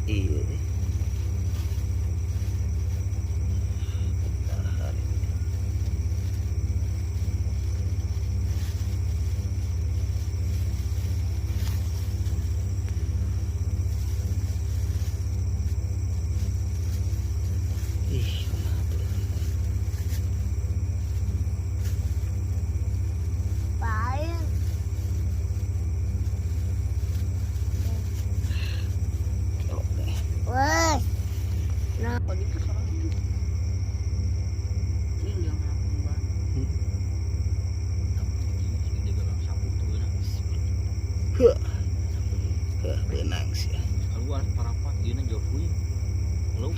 Iya. Ih, Paling. Wes. Nah, Pagi itu sekarang ini yang ngapun ban. Tapi dia gak sapu tuh ya. benang sih. Keluar parapat, dia jauh. Lalu